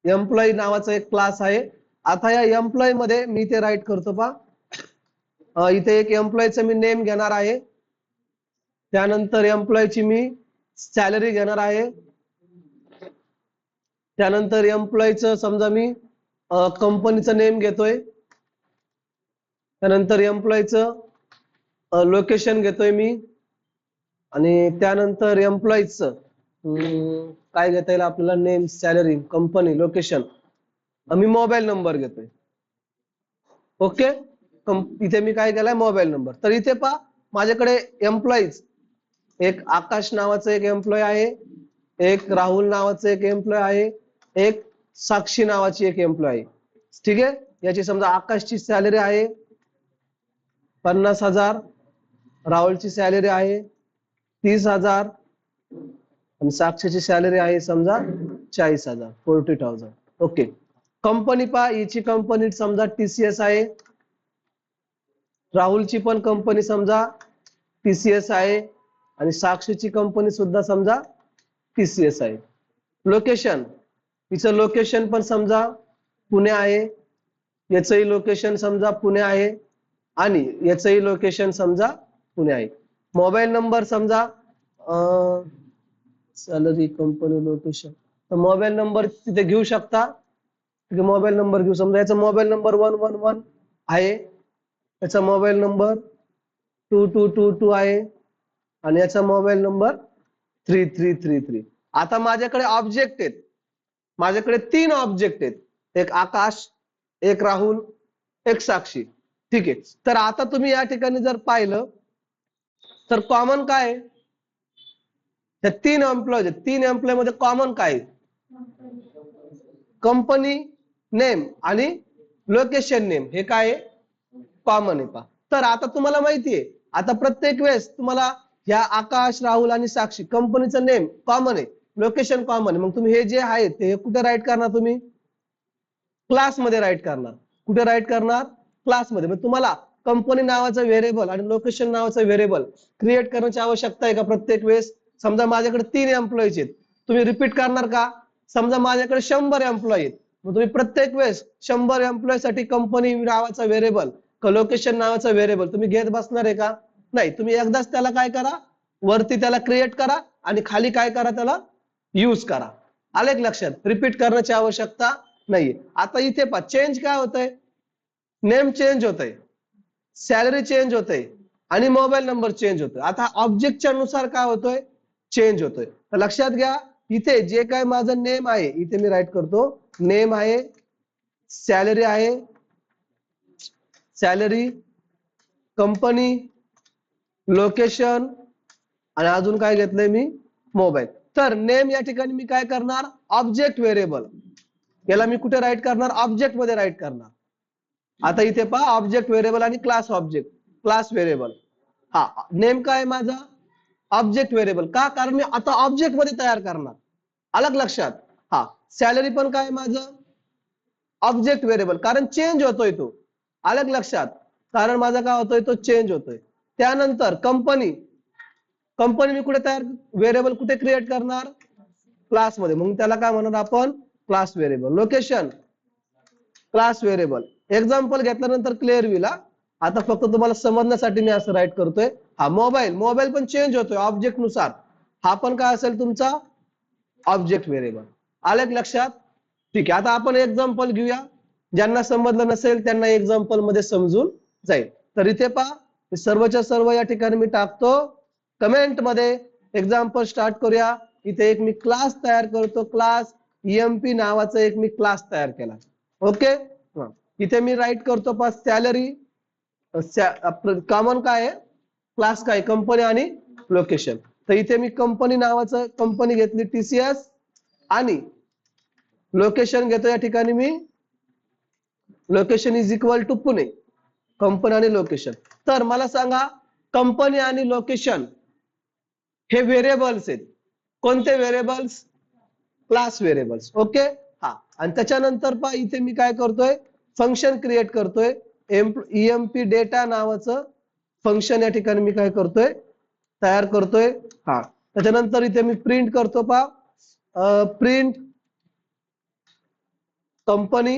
एम्प्लॉई नावाचा एक क्लास आहे. आता या एम्प्लॉई मध्ये मी इथे राईट करतो पहा. इथे एक एम्प्लॉईचं मी नेम घेणार आहे. त्यानंतर एम्प्लॉईची मी सॅलरी घेणार आहे. त्यानंतर एम्प्लॉईचं समजा मी कंपनीचं नेम घेतोय. त्यानंतर एम्प्लॉईचं लोकेशन घेतोय मी. आणि त्यानंतर एम्प्लॉईचं काय घेता येईल आपल्याला? Name, salary, company, location. मी मोबाईल नंबर घेतोय. ओके. इथे मी काय केलाय? Mobile number. तर इथे पहा माझ्याकडे एम्प्लॉईज एक आकाश नावाचं एक एम्प्लॉय आहे, एक राहुल नावाचं एक एम्प्लॉय आहे, एक साक्षी नावाची एक एम्प्लॉय आहे. ठीक आहे. याची समजा आकाशची सॅलरी आहे 50,000, राहुलची सॅलरी आहे 30,000 आणि साक्षीची सॅलरी आहे समजा 40,000, 40,000. ओके. कंपनी पहा, हिची कंपनी समजा TCS आहे. राहुलची पण कंपनी समजा TCS आहे आणि साक्षीची कंपनी सुद्धा समजा TCS आहे. लोकेशन, हिचं लोकेशन पण समजा पुणे आहे, याचंही लोकेशन समजा पुणे आहे आणि याचंही लोकेशन समजा पुणे आहे. मोबाईल नंबर समजा सॅलरी, कंपनी, लोकेशन, तर मोबाईल नंबर तिथे घेऊ शकता. मोबाईल नंबर घेऊ. समजा याचा मोबाईल नंबर 111 आहे, याचा मोबाईल नंबर 2222 आहे आणि याचा मोबाईल नंबर 3333. आता माझ्याकडे ऑब्जेक्ट आहेत. माझ्याकडे 3 ऑब्जेक्ट आहेत. एक आकाश, एक राहुल, एक साक्षी. ठीक आहे. तर आता तुम्ही या ठिकाणी जर पाहिलं तर कॉमन काय आहे? त्या 3 एम्प्लॉय आहेत. 3 एम्प्लॉय मध्ये कॉमन काय आहे? कंपनी नेम आणि लोकेशन नेम. हे काय आहे? कॉमन आहे पहा. तर आता तुम्हाला माहिती आहे, आता प्रत्येक वेळेस तुम्हाला ह्या आकाश, राहुल आणि साक्षी कंपनीचं नेम कॉमन आहे, लोकेशन कॉमन आहे. मग तुम्ही हे जे आहे ते कुठे राईट करणार? तुम्ही क्लासमध्ये राईट करणार. कुठे राईट करणार? क्लासमध्ये. मग तुम्हाला कंपनी नावाचं व्हेरिएबल आणि लोकेशन नावाचं व्हेरिएबल क्रिएट करण्याची आवश्यकता आहे का प्रत्येक वेळेस? समजा माझ्याकडे 3 एम्प्लॉईज आहेत, तुम्ही रिपीट करणार का? समजा माझ्याकडे 100 एम्प्लॉई आहेत, मग तुम्ही प्रत्येक वेळेस 100 एम्प्लॉई साठी कंपनी नावाचा व्हेरिएबल, लोकेशन नावाचा व्हेरिएबल तुम्ही घेत बसणार आहे का? नाही. तुम्ही एकदाच त्याला काय करा? वरती त्याला क्रिएट करा आणि खाली काय करा? त्याला यूज करा. आले का लक्षात? रिपीट करण्याची आवश्यकता नाहीये. आता इथे पहा चेंज काय होतंय? नेम चेंज होतंय, सॅलरी चेंज होतंय आणि मोबाईल नंबर चेंज होतोय. आता ऑब्जेक्टच्या नुसार काय होतोय? चेंज होतोय. तर लक्षात घ्या, इथे जे काय माझं नेम आहे, इथे मी राईट करतो, नेम आहे, सॅलरी आहे, सॅलरी, कंपनी, लोकेशन आणि अजून काय घेतलंय मी? मोबाईल. तर नेम या ठिकाणी मी काय करणार? Object variable. याला मी कुठे राईट करणार? ऑब्जेक्ट मध्ये राईट करणार. आता इथे पहा ऑब्जेक्ट व्हेरिएबल आणि क्लास ऑब्जेक्ट, क्लास व्हेरिएबल. हा नेम काय माझा ऑब्जेक्ट व्हेरिएबल. का? कारण मी आता ऑब्जेक्ट मध्ये तयार करणार. अलग लक्षात. हा सॅलरी पण काय माझं ऑब्जेक्ट व्हेरिएबल, कारण चेंज होतोय तो. अलग लक्षात. कारण माझा काय होतोय तो चेंज होतोय. त्यानंतर कंपनी, कंपनी मी कुठे तयार व्हेरिएबल कुठे क्रिएट करणार क्लास मध्ये, मग त्याला काय म्हणणार आपण class variable. Location class variable. Example घेतल्यानंतर क्लिअर होईल. आता फक्त तुम्हाला समजण्यासाठी मी असं राईट करतोय. हा मोबाईल, मोबाईल पण चेंज होतोय ऑब्जेक्ट नुसार. हा पण काय असेल तुमचा ऑब्जेक्ट व्हेरिएबल. आलं लक्षात. ठीक आहे, आता आपण एक्झाम्पल घेऊया. ज्यांना समजलं नसेल त्यांना एक्झाम्पल मध्ये समजून जाईल. तर इथे पहा सर्वच्या सर्व या ठिकाणी मी टाकतो कमेंट मध्ये. एक्झाम्पल स्टार्ट करूया. इथे एक मी क्लास तयार करतो, क्लास EMP नावाचा एक मी क्लास तयार केला. ओके. इथे मी राईट करतो पहा सॅलरी. कॉमन काय आहे क्लास काय कंपनी आणि लोकेशन. तर इथे मी कंपनी नावाचं कंपनी घेतली TCS आणि लोकेशन घेतो या ठिकाणी मी location is equal to Pune. Company आणि लोकेशन. तर मला सांगा कंपनी आणि लोकेशन हे व्हेरिएबल्स आहेत. कोणते व्हेरिएबल्स क्लास व्हेरिएबल्स. ओके. हा आणि त्याच्यानंतर पहा इथे मी काय करतोय फंक्शन क्रिएट करतोय. EMP डेटा नावाचं फंक्शन या ठिकाणी मी काय करतोय तयार करतोय. हा त्याच्यानंतर इथे मी प्रिंट करतो पहा प्रिंट कंपनी.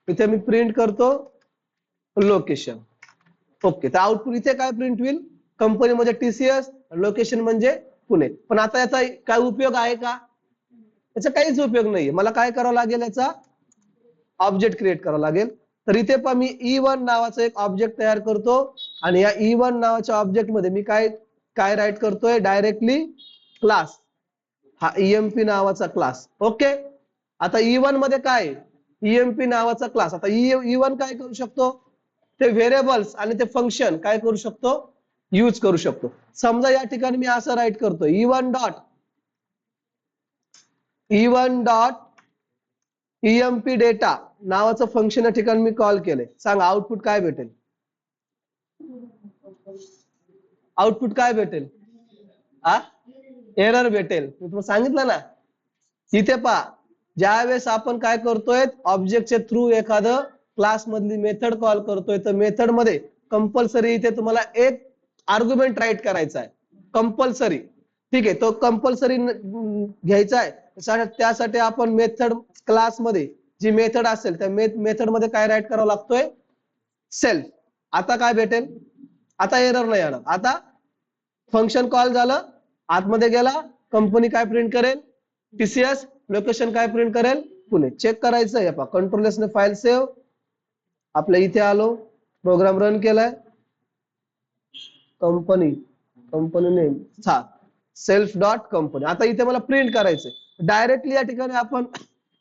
इथे मी प्रिंट करतो लोकेशन. ओके. तर आउटपुट इथे काय प्रिंट होईल कंपनी म्हणजे TCS, लोकेशन म्हणजे पुणे. पण आता याचा काय उपयोग आहे का? याचा काहीच उपयोग नाही. मला काय करावं लागेल याचा ऑब्जेक्ट क्रिएट करावं लागेल. तर इथे पहा मी E1 नावाचं एक ऑब्जेक्ट तयार करतो आणि या E1 नावाच्या ऑब्जेक्ट मध्ये मी काय काय राईट करतोय डायरेक्टली क्लास. हा EMP नावाचा क्लास. ओके. आता E1 मध्ये काय EMP नावाचा क्लास. आता E1 काय करू शकतो ते व्हेरिएबल्स आणि ते फंक्शन काय करू शकतो यूज करू शकतो. समजा या ठिकाणी मी असं राईट करतो E1 डॉट EMP डेटा नावाचं फंक्शन या ठिकाणी मी कॉल केले. सांगा आउटपुट काय भेटेल. आउटपुट काय भेटेल एरर भेटेल. मी तुम्हाला सांगितलं ना. इथे पहा ज्यावेळेस आपण काय करतोय ऑब्जेक्टच्या थ्रू एखादं क्लास मधली मेथड कॉल करतोय तर मेथड मध्ये कंपल्सरी इथे तुम्हाला एक आर्ग्युमेंट राईट करायचा आहे कंपल्सरी. ठीक आहे, तो कंपल्सरी घ्यायचा आहे. त्यासाठी आपण मेथड क्लास मध्ये जी मेथड असेल त्या मेथड मध्ये काय राईट करावं लागतोय सेल्फ. आता काय भेटेल आता एरर नाही येणार. आता फंक्शन कॉल झालं आतमध्ये गेला कंपनी काय प्रिंट करेल TCS, लोकेशन काय प्रिंट करेल पुणे. चेक करायचं आहे पहा कंट्रोल एस ने फाईल सेव्ह. आपल्या इथे आलो प्रोग्राम रन केलाय. कंपनी कंपनी नेम हा सेल्फ डॉट कंपनी. आता इथे मला प्रिंट करायचंय. डायरेक्टली या ठिकाणी आपण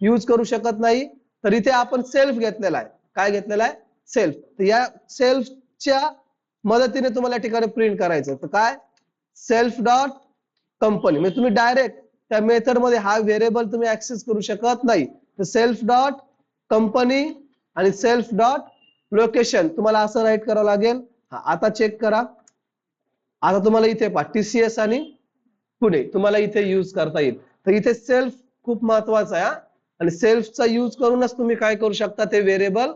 यूज करू शकत नाही. तर इथे आपण सेल्फ घेतलेला आहे. काय घेतलेला आहे सेल्फ. तर या सेल्फच्या मदतीने तुम्हाला या ठिकाणी प्रिंट करायचं. तर काय सेल्फ डॉट कंपनी. म्हणजे तुम्ही डायरेक्ट त्या मेथड मध्ये हा व्हेरिएबल तुम्ही ऍक्सेस करू शकत नाही. तर सेल्फ डॉट कंपनी आणि सेल्फ डॉट लोकेशन तुम्हाला असं राईट करावं लागेल. आता चेक करा. आता तुम्हाला इथे पहा TCS आणि पुणे तुम्हाला इथे यूज करता येईल. तर इथे सेल्फ खूप महत्वाचा आहे. आणि सेल्फचा यूज करूनच तुम्ही काय करू शकता ते व्हेरिएबल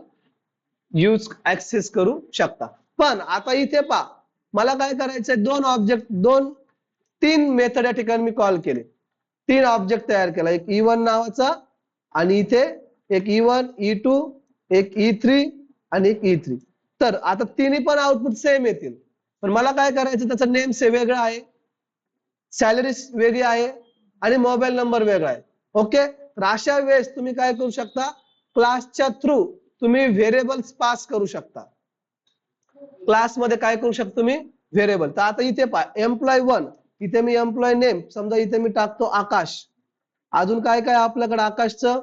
यूज ऍक्सेस करू शकता. पण आता इथे पहा मला काय करायचंय तीन मेथड या ठिकाणी मी कॉल केले. 3 ऑब्जेक्ट तयार केला. एक E1 नावाचा आणि इथे एक E1 E2 एक E3 आणि एक E3. तर आता तिन्ही पण आउटपुट सेम येतील. पण मला काय करायचं त्याचा नेम वेगळा आहे, सॅलरी वेगळी आहे आणि मोबाईल नंबर वेगळा आहे. ओके. तर अशा वेळेस तुम्ही काय करू शकता क्लासच्या थ्रू तुम्ही व्हेरिएबल्स पास करू शकता. क्लास मध्ये काय करू शकतो मी व्हेरिएबल. तर आता इथे पहा एम्प्लॉय 1 इथे मी एम्प्लॉय नेम समजा इथे मी टाकतो आकाश. अजून काय काय आपल्याकडे आकाशचं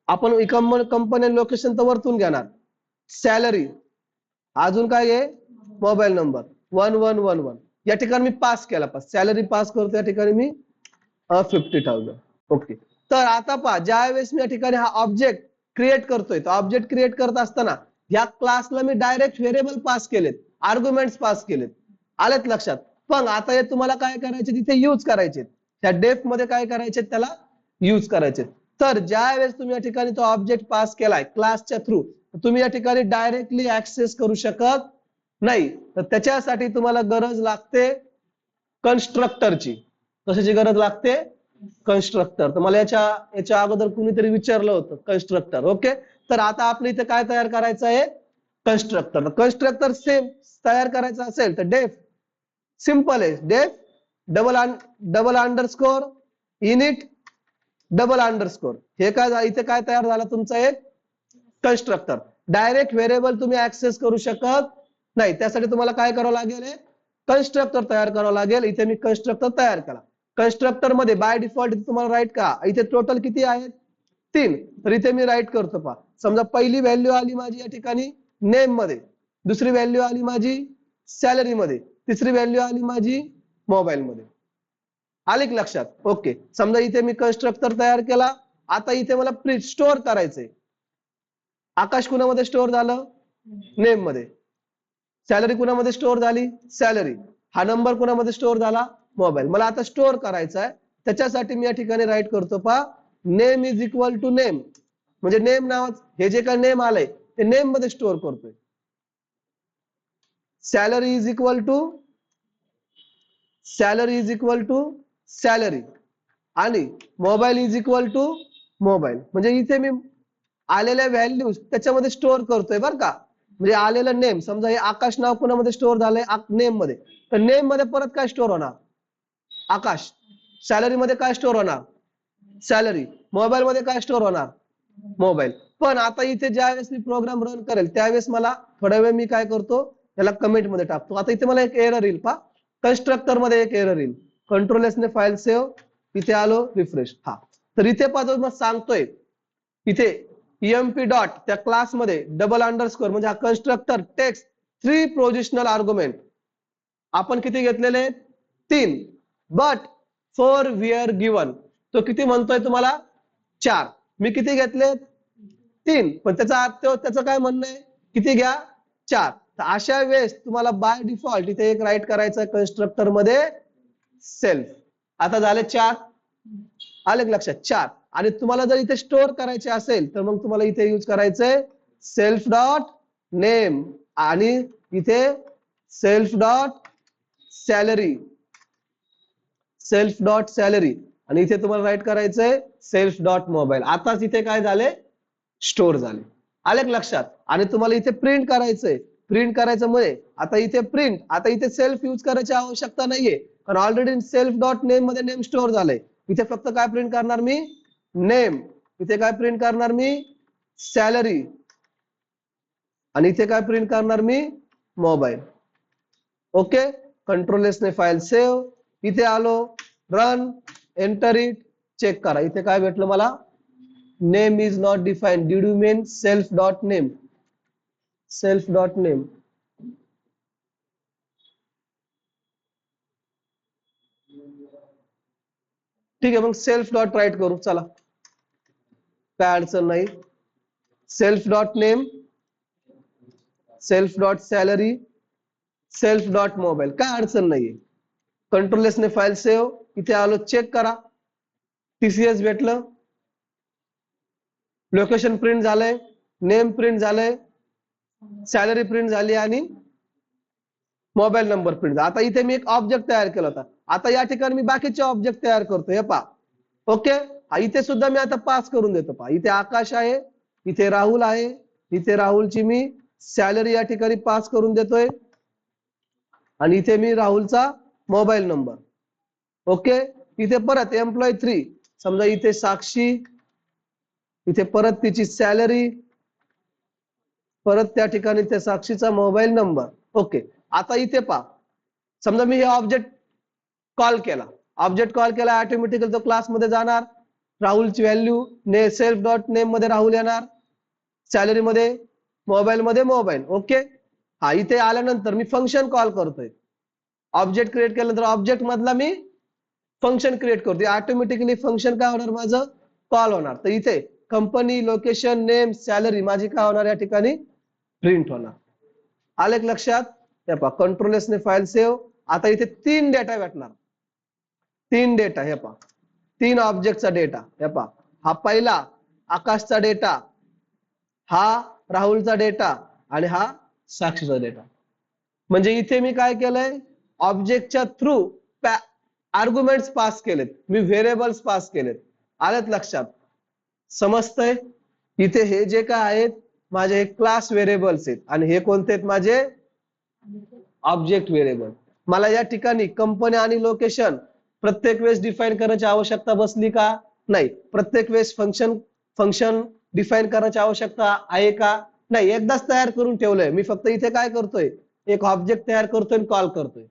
आपण कंपनी लोकेशन तर वरतून घेणार. सॅलरी अजून काय आहे मोबाईल नंबर 1111 या ठिकाणी मी पास केला. सॅलरी पास करतो या ठिकाणी मी 50,000. ओके. तर आता पहा ज्या वेळेस मी या ठिकाणी हा ऑब्जेक्ट क्रिएट करतोय तर ऑब्जेक्ट क्रिएट करत असताना या क्लासला मी डायरेक्ट व्हेरिएबल पास केलेत, आर्ग्युमेंट्स पास केलेत, आलेत लक्षात. पण आता हे तुम्हाला काय करायचे, तिथे यूज करायचे, त्या डेफ मध्ये काय करायचे, त्याला यूज करायचे. तर ज्या वेळेस तुम्ही या ठिकाणी तो ऑब्जेक्ट पास केलाय क्लासच्या थ्रू, तुम्ही या ठिकाणी डायरेक्टली ऍक्सेस करू शकत नाही. तर त्याच्यासाठी तुम्हाला गरज लागते कन्स्ट्रक्टरची. कशाची गरज लागते? कन्स्ट्रक्टर. तर मला याच्या अगोदर कुणीतरी विचारलं होतं कन्स्ट्रक्टर. ओके, तर आता आपल्या इथे काय तयार करायचं आहे? कन्स्ट्रक्टर. कन्स्ट्रक्टर सेम तयार करायचं असेल तर डेफ सिंपल आहे. डेफ double underscore init double underscore. हे काय इथे काय तयार झालं तुमचं एक कन्स्ट्रक्टर. डायरेक्ट व्हेरिएबल तुम्ही ऍक्सेस करू शकत नाही, त्यासाठी तुम्हाला काय करावं लागेल? कन्स्ट्रक्टर तयार करावं लागेल. इथे मी कन्स्ट्रक्टर तयार करा. कन्स्ट्रक्टर मध्ये बाय डिफॉल्ट तुम्हाला राईट का, इथे टोटल किती आहेत? 3. तर इथे मी राईट करतो पहा. समजा पहिली व्हॅल्यू आली माझी या ठिकाणी नेम मध्ये, दुसरी व्हॅल्यू आली माझी सॅलरी मध्ये, तिसरी व्हॅल्यू आली माझी मोबाईल मध्ये. आले की लक्षात? ओके, समजा इथे मी कन्स्ट्रक्टर तयार केला. आता इथे मला प्रिंट स्टोअर करायचंय. आकाश कुणामध्ये स्टोअर झालं? नेम मध्ये. सॅलरी कुणामध्ये स्टोअर झाली? सॅलरी. हा नंबर कुणामध्ये स्टोअर झाला? मोबाईल. मला आता स्टोअर करायचा आहे, त्याच्यासाठी मी या ठिकाणी राईट करतो पहा, name is equal to name, म्हणजे नेम नाव, हे जे काय नेम आलंय ते नेम मध्ये स्टोअर करतोय. Salary is equal to salary आणि mobile is equal to mobile. म्हणजे इथे मी आलेल्या व्हॅल्यूज त्याच्यामध्ये स्टोअर करतोय बरं का. म्हणजे आलेलं नेम, समजा हे आकाश नाव कोणामध्ये स्टोअर झालंय? नेम मध्ये. तर नेम मध्ये परत काय स्टोअर होणार? आकाश. सॅलरी मध्ये काय स्टोअर होणार? सॅलरी. मोबाईल मध्ये काय स्टोअर होणार? मोबाईल. पण आता इथे ज्या वेळेस मी प्रोग्राम रन करेल त्यावेळेस मला थोड्या वेळ मी काय करतो, त्याला कमेंट मध्ये टाकतो. आता इथे मला एक एरर येईल पहा, कन्स्ट्रक्टर मध्ये एक एरर येईल. कंट्रोल एस ने फाईल सेव्ह, इथे आलो रिफ्रेश. हा, तर इथे पाहतो सांगतोय इथे emp डॉट त्या क्लास मध्ये डबल अंडरस्कोर म्हणजे हा कन्स्ट्रक्टर टेक्स्ट 3 पोझिशनल आर्ग्युमेंट. आपण किती घेतलेले? 3. बट फॉर वेअर गिवन, तो किती म्हणतोय तुम्हाला? 4. मी किती घेतले? 3. पण त्याचा अर्थ त्याचं काय म्हणणं आहे? किती घ्या? 4. तर अशा वेळेस तुम्हाला बाय डिफॉल्ट इथे एक राईट करायचं कन्स्ट्रक्टर मध्ये सेल्फ. आता झाले 4. आले लक्षात? 4. आणि तुम्हाला जर इथे स्टोअर करायचे असेल तर मग तुम्हाला इथे यूज करायचंय सेल्फ डॉट नेम आणि इथे सेल्फ डॉट सॅलरी, आणि इथे तुम्हाला राईट करायचंय सेल्फ डॉट मोबाईल. आताच इथे काय झाले? स्टोअर झाले. आले लक्षात? आणि तुम्हाला इथे प्रिंट करायचंय. प्रिंट करायचं म्हणजे आता इथे प्रिंट, आता इथे सेल्फ यूज करायची आवश्यकता नाहीये, कारण ऑलरेडी सेल्फ डॉट नेम मध्ये नेम स्टोअर झालंय. इथे फक्त काय प्रिंट करणार मी? नेम. इथे काय प्रिंट करणार मी? सॅलरी. आणि इथे काय प्रिंट करणार मी? मोबाईल. ओके, कंट्रोल एस ने फाईल सेव्ह, इथे आलो, रन, एंटर इट, चेक करा. इथे काय भेटलं मला? Name is not defined. Did you mean self dot name? Self dot name. ठीक आहे, मग सेल्फ डॉट राईट करू, चला काय अडचण नाही. Self dot name, self dot salary, self dot mobile, काय अडचण नाहीये. कंट्रोल एस ने फाईल सेव्ह, इथे आलो, चेक करा. टीसीएस भेटलं, लोकेशन प्रिंट झालंय, नेम प्रिंट झालंय, सॅलरी प्रिंट झाली आणि मोबाईल नंबर प्रिंट झाला. आता इथे मी एक ऑब्जेक्ट तयार केला होता, आता या ठिकाणी मी बाकीचे ऑब्जेक्ट तयार करतो. हे पहा, ओके, इथे सुद्धा मी आता पास करून देतो. पहा, इथे आकाश आहे, इथे राहुल आहे, इथे राहुलची मी सॅलरी या ठिकाणी पास करून देतोय आणि इथे मी राहुलचा मोबाईल नंबर. ओके, इथे परत एम्प्लॉय 3, समजा इथे साक्षी, इथे परत तिची सॅलरी, परत त्या ठिकाणी त्या साक्षीचा मोबाईल नंबर. ओके, आता इथे पहा, समजा मी हे ऑब्जेक्ट कॉल केला, ऑटोमॅटिकली तो क्लास मध्ये जाणार. राहुलची व्हॅल्यू सेल्फ डॉट नेम मध्ये राहुल येणार, सॅलरी मध्ये, मोबाईल मध्ये मोबाईल. ओके, हा, इथे आल्यानंतर मी फंक्शन कॉल करतोय. ऑब्जेक्ट क्रिएट केल्यानंतर ऑब्जेक्ट मधला मी फंक्शन क्रिएट करतोय. ऑटोमॅटिकली फंक्शन काय होणार? माझं कॉल होणार. तर इथे कंपनी, लोकेशन, नेम, सॅलरी माझी काय होणार या ठिकाणी? प्रिंट होणार. आले का लक्षात? हे पहा कंट्रोल एस ने फाईल सेव्ह. आता इथे 3 डेटा भेटणार. 3 डेटा हे पहा, 3 ऑब्जेक्टचा डेटा. हे पहा, हा पहिला आकाशचा डेटा, हा राहुलचा डेटा आणि हा साक्षीचा डेटा. म्हणजे इथे मी काय केलंय, ऑब्जेक्टच्या थ्रू आर्ग्युमेंट्स पास केलेत, मी व्हेरिएबल्स पास केलेत. आलेत लक्षात? समजतंय? इथे हे जे काय आहेत माझे हे क्लास व्हेरिएबल्स आहेत आणि हे कोणते आहेत माझे ऑब्जेक्ट व्हेरिएबल. मला या ठिकाणी कंपनी आणि लोकेशन प्रत्येक वेळेस डिफाईन करण्याची आवश्यकता बसली का? नाही. प्रत्येक वेळेस फंक्शन डिफाईन करण्याची आवश्यकता आहे का? नाही. एकदाच तयार करून ठेवलंय मी. फक्त इथे काय करतोय, एक ऑब्जेक्ट तयार करतोय आणि कॉल करतोय.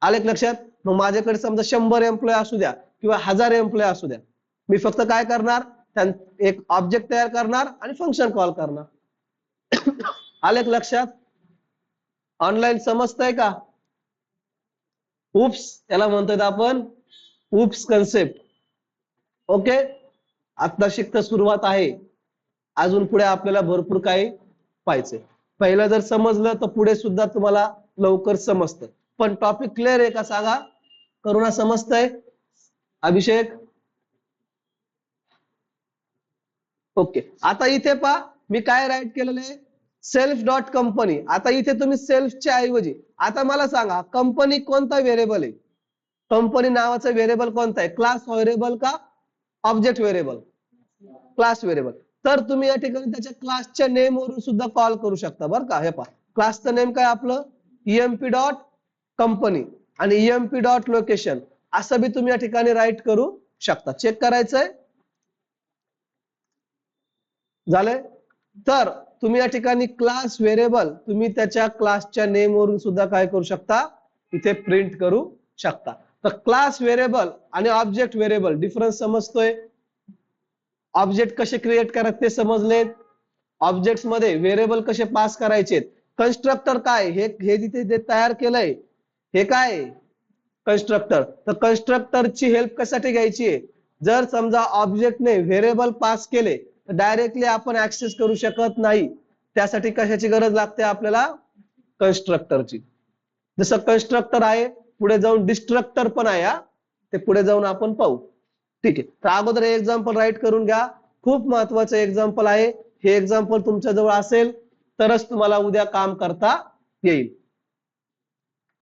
आले लक्षात? मग माझ्याकडे समजा 100 एम्प्लॉय असू द्या किंवा 1000 एम्प्लॉय असू द्या, मी फक्त काय करणार, एक ऑब्जेक्ट तयार करणार आणि फंक्शन कॉल करणार. आले लक्षात? ऑनलाईन समजतंय का? उप्स याला म्हणतोय आपण उप्स कन्सेप्ट. ओके, आता शिकता सुरुवात आहे. अजून पुढे आपल्याला भरपूर काही पाहायचंय. पहिलं जर समजलं तर पुढे सुद्धा तुम्हाला लवकर समजतं. पण टॉपिक क्लिअर आहे का सांगा? करुणा समजतंय? अभिषेक? ओके. आता इथे पहा मी काय राईट केलेलं आहे, सेल्फ डॉट कंपनी. आता इथे तुम्ही सेल्फच्या ऐवजी आता मला सांगा कंपनी कोणता व्हेरिएबल आहे? कंपनी नावाचा व्हेरिएबल कोणता आहे? क्लास व्हेरिएबल का ऑब्जेक्ट व्हेरिएबल? Class variable. तर तुम्ही या ठिकाणी त्याच्या क्लासच्या नेम वरून सुद्धा कॉल करू शकता बरं का. हे पहा क्लासचं नेम काय आपलं ईएमपी डॉट कंपनी आणि ईएमपी डॉट लोकेशन असं बी तुम्ही या ठिकाणी राईट करू शकता. चेक करायचंय झालंय. तर तुम्ही या ठिकाणी क्लास व्हेरिएबल तुम्ही त्याच्या क्लासच्या नेम वरून सुद्धा काय करू शकता, इथे प्रिंट करू शकता. तर क्लास व्हेरिएबल आणि ऑब्जेक्ट व्हेरिएबल डिफरन्स समजतोय? ऑब्जेक्ट कसे क्रिएट करायचे ते समजलेत. ऑब्जेक्ट्स मध्ये व्हेरिएबल कसे पास करायचे. कन्स्ट्रक्टर काय हे जिथे जे तयार केलंय हे काय कन्स्ट्रक्टर. तर कन्स्ट्रक्टरची हेल्प कशासाठी घ्यायची आहे, जर समजा ऑब्जेक्टने व्हेरिएबल पास केले तर डायरेक्टली आपण ऍक्सेस करू शकत नाही. त्यासाठी कशाची गरज लागते आपल्याला, कन्स्ट्रक्टरची. जसं कन्स्ट्रक्टर आहे पुढे जाऊन डिस्ट्रक्टर पण आहे, ते पुढे जाऊन आपण पाहू. ठीक आहे. तर अगोदर हे एक्झाम्पल राईट करून घ्या. खूप महत्वाचं एक्झाम्पल आहे हे. एक्झाम्पल तुमच्या जवळ असेल तरच तुम्हाला उद्या काम करता येईल.